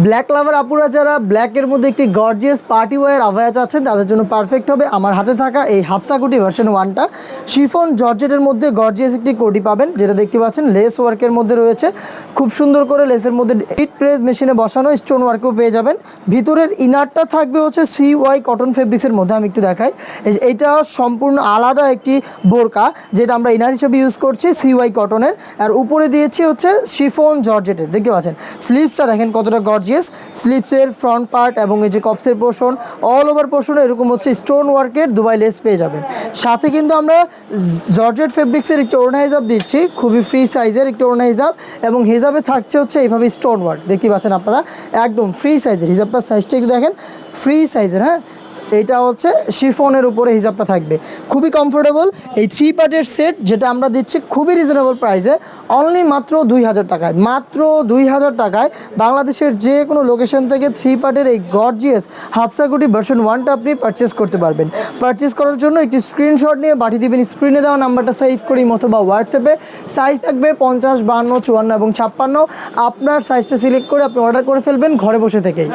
Black লাভার আপুরা যারা ব্ল্যাকের মধ্যে একটি গর্জিয়াস পার্টি ওয়্যার আভায়া চাচ্ছেন তাদের জন্য পারফেক্ট হবে। আমার হাতে থাকা এই হাফসা কোটি ভার্সন 1টা শিফন জর্জেটের মধ্যে গর্জিয়াস একটি কোটি পাবেন, যেটা দেখতে পাচ্ছেন লেস ওয়ার্কের মধ্যে রয়েছে। খুব সুন্দর করে লেসের মধ্যে হিট প্রেস মেশিনে বসানো স্টোন ওয়ার্কও পেয়ে যাবেন। ভিতরের ইনারটা থাকবে হচ্ছে CY কটন ফেব্রিক্সের মধ্যে। আমি একটু দেখাই, এইটা সম্পূর্ণ আলাদা একটি বোরকা যেটা আমরা ইনার হিসেবে ইউজ করছি CY কটনের, আর উপরে দিয়েছি হচ্ছে শিফন জর্জেটের। দেখতে পাচ্ছেন স্লিভসটা দেখেন কতটা গর্জিয়াস। স্লিভসের ফ্রন্ট পার্ট এবং এই যে কপসের পোর্শন অল ওভার পোর্শনে এরকম হচ্ছে স্টোন ওয়ার্কের দুবাই লেস পেয়ে যাবেন। সাথে কিন্তু আমরা জর্জেট ফেব্রিক্সের একটি ওড়না হিজাব দিচ্ছি, খুবই ফ্রি সাইজের একটি ওড়না হিজাব, এবং হিজাবে থাকছে হচ্ছে এইভাবে স্টোন ওয়ার্ক। দেখতে পাচ্ছেন আপনারা একদম ফ্রি সাইজের হিজাবটার সাইজটা একটু দেখেন, ফ্রি সাইজের। হ্যাঁ, এটা হচ্ছে শিফনের উপরে হিজাবটা থাকবে, খুবই কমফোর্টেবল। এই 3 পার্টের সেট যেটা আমরা দিচ্ছি খুবই রিজনেবল প্রাইসে, অনলি মাত্র 2000 টাকায়। মাত্র 2000 টাকায় বাংলাদেশের যে কোনো লোকেশন থেকে 3 পার্টের এই গর্জিয়াস হাফসা কোটি ভার্সন 1টা আপনি পারচেস করতে পারবেন। পারচেস করার জন্য একটি স্ক্রিনশট নিয়ে পাঠিয়ে দেবেন স্ক্রিনে দেওয়া নাম্বারটা সেভ করি, অথবা হোয়াটসঅ্যাপে। সাইজ থাকবে 50, 52, 54 এবং 56। আপনার সাইজটা সিলেক্ট করে আপনি অর্ডার করে ফেলবেন ঘরে বসে থেকেই।